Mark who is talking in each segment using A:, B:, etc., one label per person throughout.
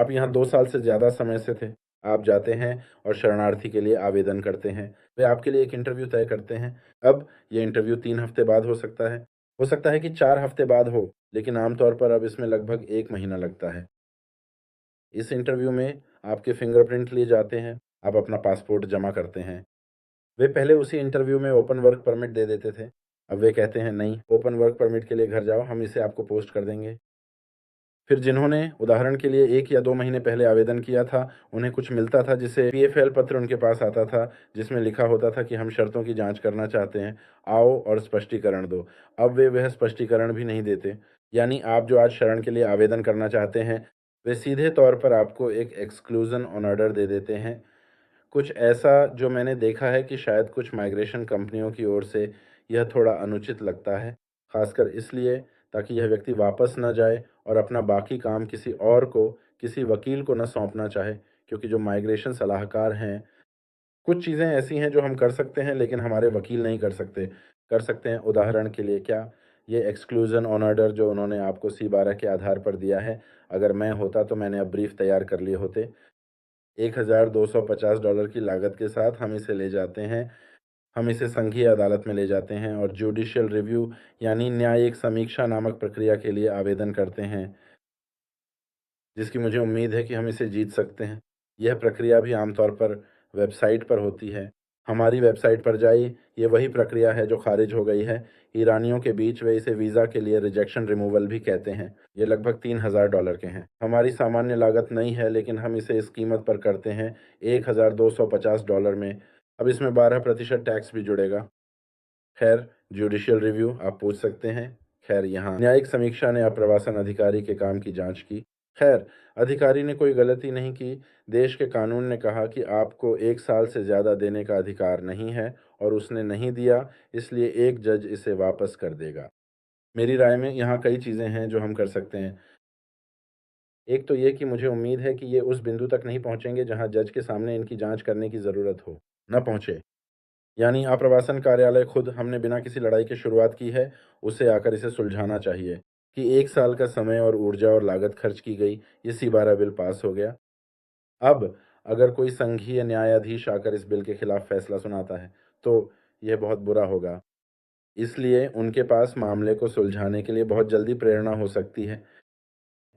A: आप यहाँ 2 साल से ज़्यादा समय से थे। आप जाते हैं और शरणार्थी के लिए आवेदन करते हैं। वे आपके लिए एक इंटरव्यू तय करते हैं। अब ये इंटरव्यू 3 हफ्ते बाद हो सकता है। हो सकता है कि 4 हफ्ते बाद हो, लेकिन आम तौर पर अब इसमें लगभग 1 महीना लगता है। इस इंटरव्यू में आपके फिंगरप्रिंट लिए जाते हैं, आप अपना पासपोर्ट जमा करते हैं। वे पहले उसी इंटरव्यू में ओपन वर्क परमिट दे देते थे। अब वे कहते हैं नहीं, ओपन वर्क परमिट के लिए घर जाओ, हम इसे आपको पोस्ट कर देंगे। फिर जिन्होंने उदाहरण के लिए 1 या 2 महीने पहले आवेदन किया था, उन्हें कुछ मिलता था जिसे पीएफएल पत्र उनके पास आता था, जिसमें लिखा होता था कि हम शर्तों की जाँच करना चाहते हैं, आओ और स्पष्टीकरण दो। अब वे वह स्पष्टीकरण भी नहीं देते। यानी आप जो आज शरण के लिए आवेदन करना चाहते हैं, वे सीधे तौर पर आपको एक एक्सक्लूज़न ऑन ऑर्डर दे देते हैं। कुछ ऐसा जो मैंने देखा है कि शायद कुछ माइग्रेशन कंपनियों की ओर से यह थोड़ा अनुचित लगता है, खासकर इसलिए ताकि यह व्यक्ति वापस ना जाए और अपना बाकी काम किसी और को, किसी वकील को ना सौंपना चाहे, क्योंकि जो माइग्रेशन सलाहकार हैं, कुछ चीज़ें ऐसी हैं जो हम कर सकते हैं लेकिन हमारे वकील नहीं कर सकते। कर सकते हैं उदाहरण के लिए क्या, ये एक्सक्लूज़न ऑन ऑर्डर जो उन्होंने आपको C12 के आधार पर दिया है, अगर मैं होता तो मैंने अब ब्रीफ़ तैयार कर लिए होते। $1250 की लागत के साथ हम इसे ले जाते हैं। हम इसे संघीय अदालत में ले जाते हैं और जुडिशियल रिव्यू यानी न्यायिक समीक्षा नामक प्रक्रिया के लिए आवेदन करते हैं, जिसकी मुझे उम्मीद है कि हम इसे जीत सकते हैं। यह प्रक्रिया भी आमतौर पर वेबसाइट पर होती है। हमारी वेबसाइट पर जाइए, ये वही प्रक्रिया है जो खारिज हो गई है। ईरानियों के बीच वे इसे वीज़ा के लिए रिजेक्शन रिमूवल भी कहते हैं। ये लगभग $3000 के हैं। हमारी सामान्य लागत नहीं है, लेकिन हम इसे इस कीमत पर करते हैं, $1250 में। अब इसमें 12% टैक्स भी जुड़ेगा। खैर, जुडिशियल रिव्यू आप पूछ सकते हैं। खैर, यहाँ न्यायिक समीक्षा ने अप्रवासन अधिकारी के काम की जांच की। खैर, अधिकारी ने कोई गलती नहीं की। देश के कानून ने कहा कि आपको 1 साल से ज़्यादा देने का अधिकार नहीं है और उसने नहीं दिया, इसलिए एक जज इसे वापस कर देगा। मेरी राय में यहाँ कई चीज़ें हैं जो हम कर सकते हैं। एक तो ये कि मुझे उम्मीद है कि ये उस बिंदु तक नहीं पहुँचेंगे जहाँ जज के सामने इनकी जाँच करने की ज़रूरत हो। ना पहुँचे। यानी आप्रवासन कार्यालय खुद, हमने बिना किसी लड़ाई की शुरुआत की है, उसे आकर इसे सुलझाना चाहिए कि 1 साल का समय और ऊर्जा और लागत खर्च की गई, ये C12 बिल पास हो गया। अब अगर कोई संघीय न्यायाधीश आकर इस बिल के खिलाफ फैसला सुनाता है, तो यह बहुत बुरा होगा। इसलिए उनके पास मामले को सुलझाने के लिए बहुत जल्दी प्रेरणा हो सकती है।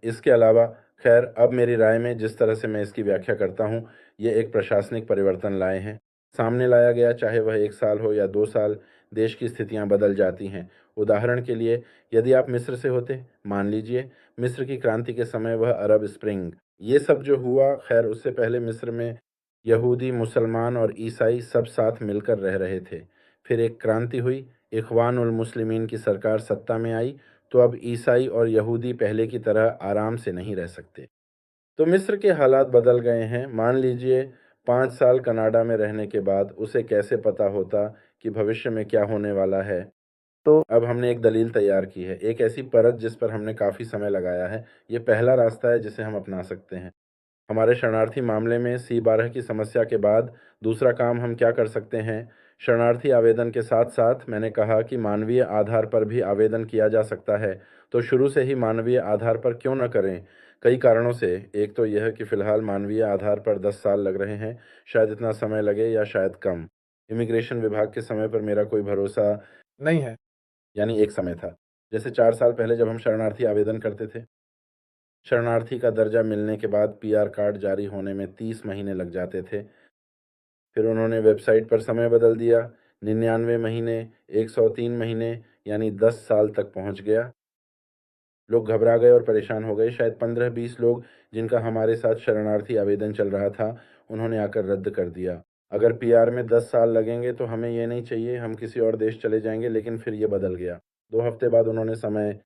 A: इसके अलावा खैर, अब मेरी राय में जिस तरह से मैं इसकी व्याख्या करता हूँ, ये एक प्रशासनिक परिवर्तन लाए हैं। सामने लाया गया, चाहे वह 1 साल हो या 2 साल, देश की स्थितियाँ बदल जाती हैं। उदाहरण के लिए, यदि आप मिस्र से होते, मान लीजिए मिस्र की क्रांति के समय वह अरब स्प्रिंग, ये सब जो हुआ, खैर उससे पहले मिस्र में यहूदी, मुसलमान और ईसाई सब साथ मिलकर रह रहे थे। फिर एक क्रांति हुई, इख्वान उल मुस्लिमीन की सरकार सत्ता में आई, तो अब ईसाई और यहूदी पहले की तरह आराम से नहीं रह सकते। तो मिस्र के हालात बदल गए हैं। मान लीजिए 5 साल कनाडा में रहने के बाद उसे कैसे पता होता कि भविष्य में क्या होने वाला है। तो अब हमने एक दलील तैयार की है, एक ऐसी परत जिस पर हमने काफ़ी समय लगाया है। ये पहला रास्ता है जिसे हम अपना सकते हैं। हमारे शरणार्थी मामले में C12 की समस्या के बाद दूसरा काम हम क्या कर सकते हैं? शरणार्थी आवेदन के साथ-साथ मैंने कहा कि मानवीय आधार पर भी आवेदन किया जा सकता है। तो शुरू से ही मानवीय आधार पर क्यों न करें? कई कारणों से। एक तो यह कि फ़िलहाल मानवीय आधार पर 10 साल लग रहे हैं, शायद इतना समय लगे या शायद कम। इमिग्रेशन विभाग के समय पर मेरा कोई भरोसा नहीं है, यानी एक समय था। जैसे 4 साल पहले जब हम शरणार्थी आवेदन करते थे, शरणार्थी का दर्जा मिलने के बाद पीआर कार्ड जारी होने में 30 महीने लग जाते थे। फिर उन्होंने वेबसाइट पर समय बदल दिया, 99 महीने, 103 महीने, यानी 10 साल तक पहुंच गया। लोग घबरा गए और परेशान हो गए। शायद 15-20 लोग जिनका हमारे साथ शरणार्थी आवेदन चल रहा था, उन्होंने आकर रद्द कर दिया। अगर पीआर में 10 साल लगेंगे तो हमें ये नहीं चाहिए, हम किसी और देश चले जाएंगे, लेकिन फिर ये बदल गया। 2 हफ्ते बाद उन्होंने समय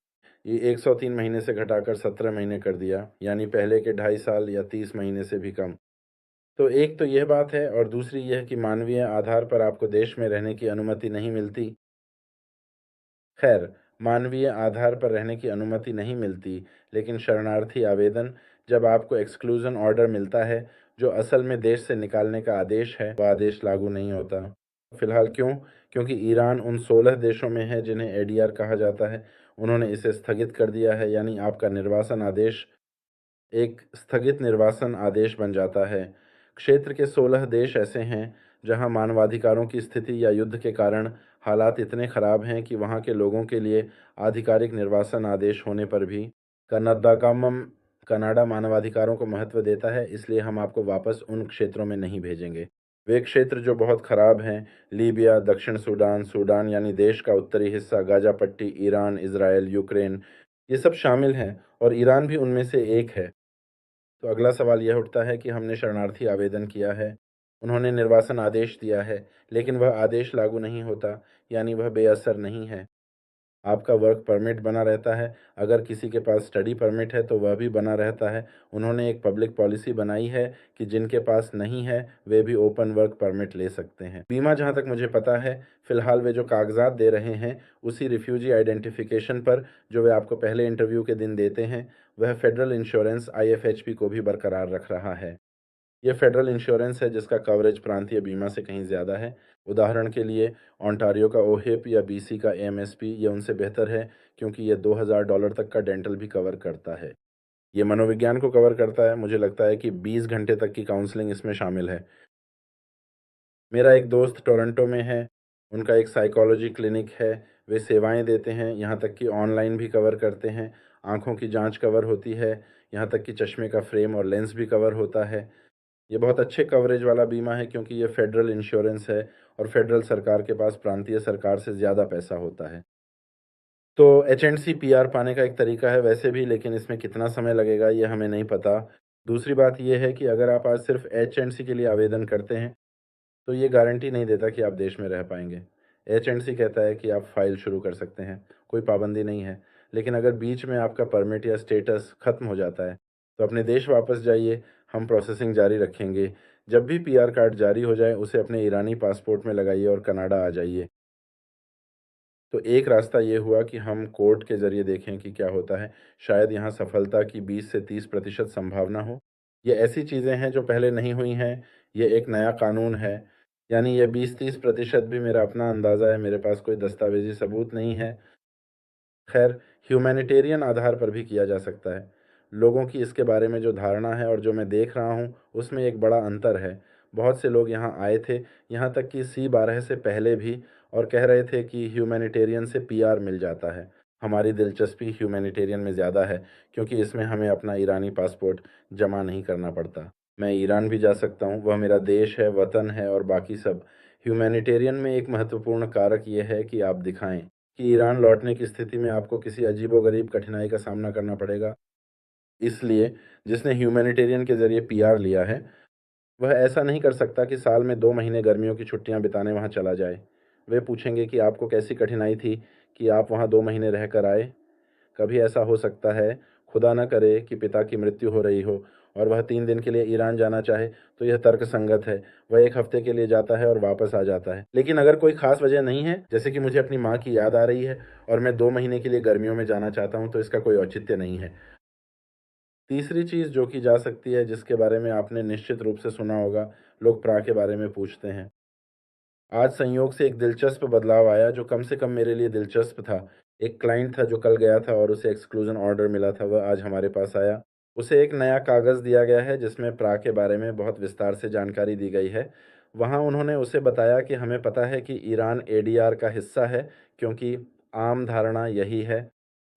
A: ये 103 महीने से घटाकर 17 महीने कर दिया, यानी पहले के 2.5 साल या 30 महीने से भी कम। तो एक तो यह बात है और दूसरी यह कि मानवीय आधार पर आपको देश में रहने की अनुमति नहीं मिलती। खैर, मानवीय आधार पर रहने की अनुमति नहीं मिलती, लेकिन शरणार्थी आवेदन, जब आपको एक्सक्लूज़न ऑर्डर मिलता है, जो असल में देश से निकालने का आदेश है, वह आदेश लागू नहीं होता। फिलहाल क्यों? क्योंकि ईरान उन 16 देशों में है जिन्हें एडीआर कहा जाता है। उन्होंने इसे स्थगित कर दिया है, यानी आपका निर्वासन आदेश एक स्थगित निर्वासन आदेश बन जाता है। क्षेत्र के 16 देश ऐसे हैं जहां मानवाधिकारों की स्थिति या युद्ध के कारण हालात इतने खराब हैं कि वहां के लोगों के लिए आधिकारिक निर्वासन आदेश होने पर भी कन्नडाकामम कनाडा मानवाधिकारों को महत्व देता है, इसलिए हम आपको वापस उन क्षेत्रों में नहीं भेजेंगे। वे क्षेत्र जो बहुत खराब हैं, लीबिया, दक्षिण सूडान, सूडान यानी देश का उत्तरी हिस्सा, गाजा पट्टी, ईरान, इज़राइल, यूक्रेन, ये सब शामिल हैं और ईरान भी उनमें से एक है। तो अगला सवाल यह उठता है कि हमने शरणार्थी आवेदन किया है, उन्होंने निर्वासन आदेश दिया है, लेकिन वह आदेश लागू नहीं होता, यानी वह बेअसर नहीं है। आपका वर्क परमिट बना रहता है, अगर किसी के पास स्टडी परमिट है तो वह भी बना रहता है। उन्होंने एक पब्लिक पॉलिसी बनाई है कि जिनके पास नहीं है, वे भी ओपन वर्क परमिट ले सकते हैं। बीमा जहाँ तक मुझे पता है, फ़िलहाल वे जो कागज़ात दे रहे हैं, उसी रिफ्यूजी आइडेंटिफ़िकेशन पर जो वे आपको पहले इंटरव्यू के दिन देते हैं, वह फ़ेडरल इंश्योरेंस IFHP को भी बरकरार रख रहा है। ये फ़ेडरल इंश्योरेंस है जिसका कवरेज प्रांतीय बीमा से कहीं ज़्यादा है। उदाहरण के लिए ओंटारियो का ओहिप या BC का AMSP ये उनसे बेहतर है क्योंकि ये $2000 तक का डेंटल भी कवर करता है। ये मनोविज्ञान को कवर करता है, मुझे लगता है कि 20 घंटे तक की काउंसलिंग इसमें शामिल है। मेरा एक दोस्त टोरंटो में है, उनका एक साइकोलॉजी क्लिनिक है, वे सेवाएँ देते हैं, यहाँ तक कि ऑनलाइन भी कवर करते हैं, आँखों की जाँच कवर होती है, यहाँ तक कि चश्मे का फ्रेम और लेंस भी कवर होता है। ये बहुत अच्छे कवरेज वाला बीमा है क्योंकि ये फेडरल इंश्योरेंस है और फेडरल सरकार के पास प्रांतीय सरकार से ज़्यादा पैसा होता है। तो एच-एंड-सी PR पाने का एक तरीका है वैसे भी, लेकिन इसमें कितना समय लगेगा ये हमें नहीं पता। दूसरी बात ये है कि अगर आप आज सिर्फ़ एच-एंड-सी के लिए आवेदन करते हैं, तो ये गारंटी नहीं देता कि आप देश में रह पाएँगे। एच-एंड-सी कहता है कि आप फ़ाइल शुरू कर सकते हैं, कोई पाबंदी नहीं है। लेकिन अगर बीच में आपका परमिट या स्टेटस ख़त्म हो जाता है, तो अपने देश वापस जाइए, हम प्रोसेसिंग जारी रखेंगे। जब भी PR कार्ड जारी हो जाए, उसे अपने ईरानी पासपोर्ट में लगाइए और कनाडा आ जाइए। तो एक रास्ता ये हुआ कि हम कोर्ट के ज़रिए देखें कि क्या होता है। शायद यहाँ सफलता की 20 से 30% संभावना हो। ये ऐसी चीज़ें हैं जो पहले नहीं हुई हैं, ये एक नया कानून है। यानी ये 20-30% भी मेरा अपना अंदाज़ा है, मेरे पास कोई दस्तावेज़ी सबूत नहीं है। खैर, ह्यूमैनिटेरियन आधार पर भी किया जा सकता है। लोगों की इसके बारे में जो धारणा है और जो मैं देख रहा हूँ, उसमें एक बड़ा अंतर है। बहुत से लोग यहाँ आए थे, यहाँ तक कि C12 से पहले भी, और कह रहे थे कि ह्यूमैनिटेरियन से PR मिल जाता है। हमारी दिलचस्पी ह्यूमैनिटेरियन में ज़्यादा है, क्योंकि इसमें हमें अपना ईरानी पासपोर्ट जमा नहीं करना पड़ता। मैं ईरान भी जा सकता हूँ, वह मेरा देश है, वतन है और बाकी सब। ह्यूमैनिटेरियन में एक महत्वपूर्ण कारक ये है कि आप दिखाएँ कि ईरान लौटने की स्थिति में आपको किसी अजीबो-गरीब कठिनाई का सामना करना पड़ेगा। इसलिए जिसने ह्यूमैनिटेरियन के ज़रिए PR लिया है, वह ऐसा नहीं कर सकता कि साल में 2 महीने गर्मियों की छुट्टियाँ बिताने वहाँ चला जाए। वे पूछेंगे कि आपको कैसी कठिनाई थी कि आप वहाँ 2 महीने रहकर आए? कभी ऐसा हो सकता है, खुदा न करे कि पिता की मृत्यु हो रही हो और वह 3 दिन के लिए ईरान जाना चाहे, तो यह तर्कसंगत है। वह 1 हफ्ते के लिए जाता है और वापस आ जाता है। लेकिन अगर कोई ख़ास वजह नहीं है, जैसे कि मुझे अपनी माँ की याद आ रही है और मैं 2 महीने के लिए गर्मियों में जाना चाहता हूँ, तो इसका कोई औचित्य नहीं है। तीसरी चीज़ जो की जा सकती है, जिसके बारे में आपने निश्चित रूप से सुना होगा, लोग प्रा के बारे में पूछते हैं। आज संयोग से एक दिलचस्प बदलाव आया जो कम से कम मेरे लिए दिलचस्प था। एक क्लाइंट था जो कल गया था और उसे एक्सक्लूज़न ऑर्डर मिला था, वह आज हमारे पास आया। उसे एक नया कागज़ दिया गया है जिसमें प्रा के बारे में बहुत विस्तार से जानकारी दी गई है। वहाँ उन्होंने उसे बताया कि हमें पता है कि ईरान ADR का हिस्सा है, क्योंकि आम धारणा यही है।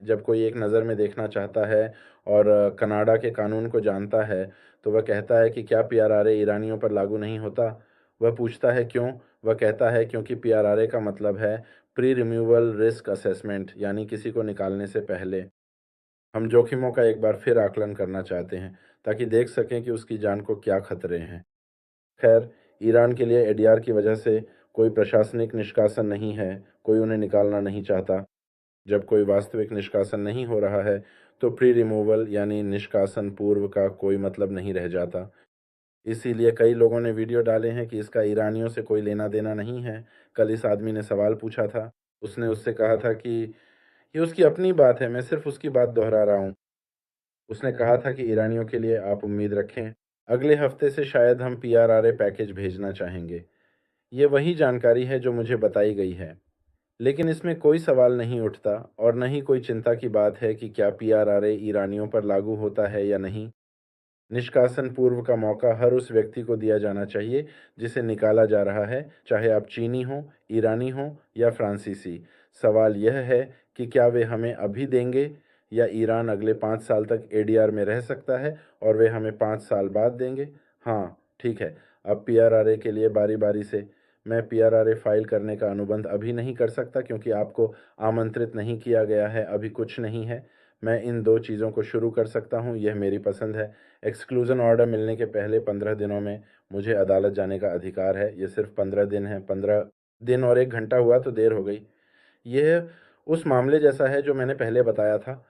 A: जब कोई एक नज़र में देखना चाहता है और कनाडा के कानून को जानता है, तो वह कहता है कि क्या PRRA ईरानियों पर लागू नहीं होता? वह पूछता है क्यों? वह कहता है क्योंकि PRRA का मतलब है प्री रिमूवल रिस्क असेसमेंट, यानी किसी को निकालने से पहले। हम जोखिमों का एक बार फिर आकलन करना चाहते हैं, ताकि देख सकें कि उसकी जान को क्या खतरे हैं। खैर, ईरान के लिए ADR की वजह से कोई प्रशासनिक निष्कासन नहीं है, कोई उन्हें निकालना नहीं चाहता। जब कोई वास्तविक निष्कासन नहीं हो रहा है, तो प्री रिमूवल यानी निष्कासन पूर्व का कोई मतलब नहीं रह जाता। इसीलिए कई लोगों ने वीडियो डाले हैं कि इसका ईरानियों से कोई लेना-देना नहीं है। कल इस आदमी ने सवाल पूछा था, उसने उससे कहा था कि ये उसकी अपनी बात है, मैं सिर्फ़ उसकी बात दोहरा रहा हूँ। उसने कहा था कि ईरानियों के लिए आप उम्मीद रखें। अगले हफ्ते से शायद हम PRRA पैकेज भेजना चाहेंगे। ये वही जानकारी है जो मुझे बताई गई है। लेकिन इसमें कोई सवाल नहीं उठता और न ही कोई चिंता की बात है कि क्या PRRA ईरानियों पर लागू होता है या नहीं। निष्कासन पूर्व का मौका हर उस व्यक्ति को दिया जाना चाहिए जिसे निकाला जा रहा है, चाहे आप चीनी हों, ईरानी हों या फ्रांसीसी। सवाल यह है कि क्या वे हमें अभी देंगे या ईरान अगले 5 साल तक एडीआर में रह सकता है और वे हमें 5 साल बाद देंगे? हाँ, ठीक है। अब पीआरआरए के लिए बारी-बारी से। मैं पीआरआरए फ़ाइल करने का अनुबंध अभी नहीं कर सकता क्योंकि आपको आमंत्रित नहीं किया गया है, अभी कुछ नहीं है। मैं इन 2 चीज़ों को शुरू कर सकता हूँ, यह मेरी पसंद है। एक्सक्लूज़न ऑर्डर मिलने के पहले 15 दिनों में मुझे अदालत जाने का अधिकार है। ये सिर्फ़ 15 दिन है, 15 दिन और 1 घंटा हुआ तो देर हो गई। यह उस मामले जैसा है जो मैंने पहले बताया था।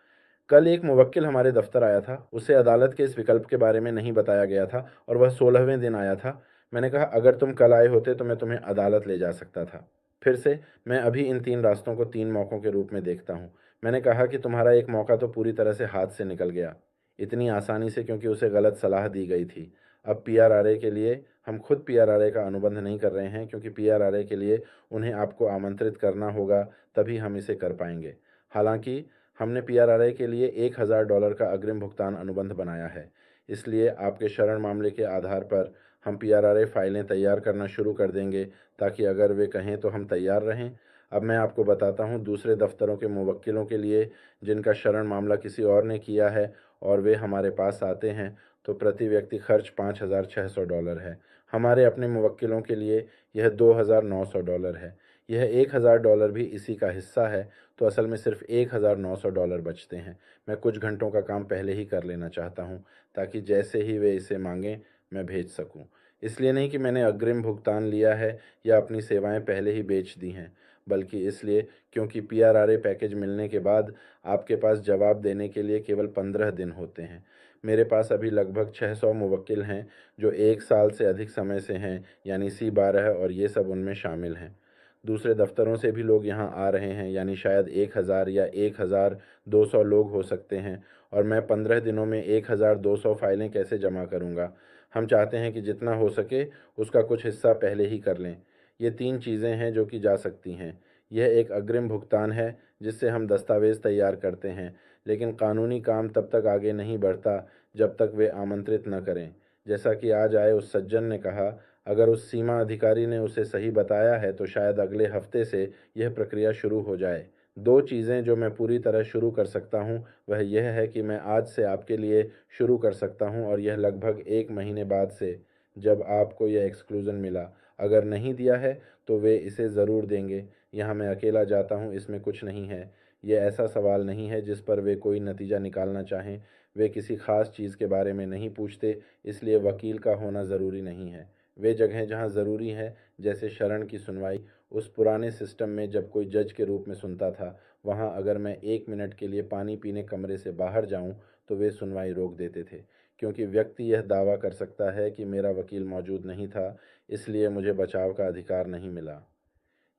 A: कल एक मुवक्किल हमारे दफ़्तर आया था, उसे अदालत के इस विकल्प के बारे में नहीं बताया गया था और वह 16वें दिन आया था। मैंने कहा अगर तुम कल आए होते तो मैं तुम्हें अदालत ले जा सकता था। फिर से मैं अभी इन 3 रास्तों को 3 मौकों के रूप में देखता हूँ। मैंने कहा कि तुम्हारा एक मौका तो पूरी तरह से हाथ से निकल गया, इतनी आसानी से क्योंकि उसे गलत सलाह दी गई थी। अब पीआरआरए के लिए हम खुद पीआरआरए का अनुबंध नहीं कर रहे हैं क्योंकि पीआरआरए के लिए उन्हें आपको आमंत्रित करना होगा, तभी हम इसे कर पाएँगे। हालाँकि हमने पीआरआरए के लिए $1000 का अग्रिम भुगतान अनुबंध बनाया है। इसलिए आपके शरण मामले के आधार पर हम पीआरआरए फाइलें तैयार करना शुरू कर देंगे ताकि अगर वे कहें तो हम तैयार रहें। अब मैं आपको बताता हूँ दूसरे दफ्तरों के मुवक्किलों के लिए जिनका शरण मामला किसी और ने किया है और वे हमारे पास आते हैं तो प्रति व्यक्ति खर्च $5600 है। हमारे अपने मुवक्किलों के लिए यह $2900 है। यह $1000 भी इसी का हिस्सा है, तो असल में सिर्फ $1900 बचते हैं। मैं कुछ घंटों का काम पहले ही कर लेना चाहता हूँ ताकि जैसे ही वे इसे मांगें मैं भेज सकूँ। इसलिए नहीं कि मैंने अग्रिम भुगतान लिया है या अपनी सेवाएं पहले ही बेच दी हैं, बल्कि इसलिए क्योंकि पीआरआरए पैकेज मिलने के बाद आपके पास जवाब देने के लिए केवल 15 दिन होते हैं। मेरे पास अभी लगभग 600 मुवक्किल हैं जो 1 साल से अधिक समय से हैं, यानी C12 और ये सब उनमें शामिल हैं। दूसरे दफ्तरों से भी लोग यहाँ आ रहे हैं, यानी शायद 1000 या 1200 लोग हो सकते हैं और मैं 15 दिनों में 1200 फाइलें कैसे जमा करूँगा? हम चाहते हैं कि जितना हो सके उसका कुछ हिस्सा पहले ही कर लें। ये 3 चीज़ें हैं जो कि जा सकती हैं। यह एक अग्रिम भुगतान है जिससे हम दस्तावेज़ तैयार करते हैं, लेकिन कानूनी काम तब तक आगे नहीं बढ़ता जब तक वे आमंत्रित न करें। जैसा कि आज आए उस सज्जन ने कहा, अगर उस सीमा अधिकारी ने उसे सही बताया है तो शायद अगले हफ्ते से यह प्रक्रिया शुरू हो जाए। 2 चीज़ें जो मैं पूरी तरह शुरू कर सकता हूँ, वह यह है कि मैं आज से आपके लिए शुरू कर सकता हूँ और यह लगभग 1 महीने बाद से, जब आपको यह एक्सक्लूज़न मिला। अगर नहीं दिया है, तो वे इसे ज़रूर देंगे। यहाँ मैं अकेला जाता हूँ, इसमें कुछ नहीं है। ये ऐसा सवाल नहीं है जिस पर वे कोई नतीजा निकालना चाहें। वे किसी ख़ास चीज़ के बारे में नहीं पूछते, इसलिए वकील का होना ज़रूरी नहीं है। वे जगहें जहाँ ज़रूरी है, जैसे शरण की सुनवाई, उस पुराने सिस्टम में जब कोई जज के रूप में सुनता था, वहाँ अगर मैं 1 मिनट के लिए पानी पीने कमरे से बाहर जाऊँ, तो वे सुनवाई रोक देते थे। क्योंकि व्यक्ति यह दावा कर सकता है कि मेरा वकील मौजूद नहीं था, इसलिए मुझे बचाव का अधिकार नहीं मिला।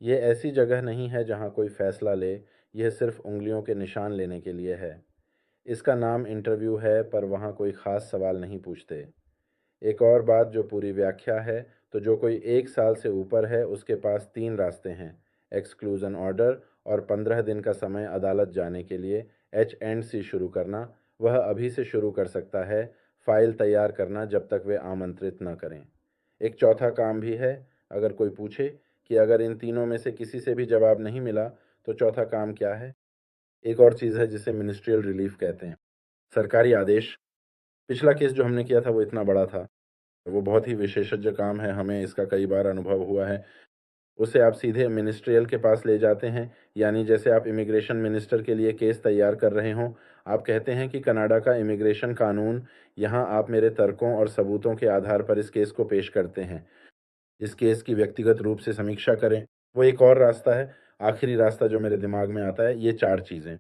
A: ये ऐसी जगह नहीं है जहाँ कोई फैसला ले, यह सिर्फ उँगलियों के निशान लेने के लिए है। इसका नाम इंटरव्यू है, पर वहाँ कोई ख़ास सवाल नहीं पूछते। एक और बात जो पूरी व्याख्या है, तो जो कोई 1 साल से ऊपर है उसके पास 3 रास्ते हैं, एक्सक्लूज़न ऑर्डर और 15 दिन का समय अदालत जाने के लिए, H&C शुरू करना, वह अभी से शुरू कर सकता है, फ़ाइल तैयार करना जब तक वे आमंत्रित न करें। एक चौथा काम भी है, अगर कोई पूछे कि अगर इन तीनों में से किसी से भी जवाब नहीं मिला, तो चौथा काम क्या है? एक और चीज़ है जिसे मिनिस्ट्रियल रिलीफ़ कहते हैं, सरकारी आदेश। पिछला केस जो हमने किया था वो इतना बड़ा था, वो बहुत ही विशेषज्ञ काम है, हमें इसका कई बार अनुभव हुआ है। उसे आप सीधे मिनिस्ट्रियल के पास ले जाते हैं, यानी जैसे आप इमिग्रेशन मिनिस्टर के लिए केस तैयार कर रहे हों। आप कहते हैं कि कनाडा का इमिग्रेशन कानून, यहाँ आप मेरे तर्कों और सबूतों के आधार पर इस केस को पेश करते हैं। इस केस की व्यक्तिगत रूप से समीक्षा करें। वो एक और रास्ता है, आखिरी रास्ता जो मेरे दिमाग में आता है, ये 4 चीज़ें।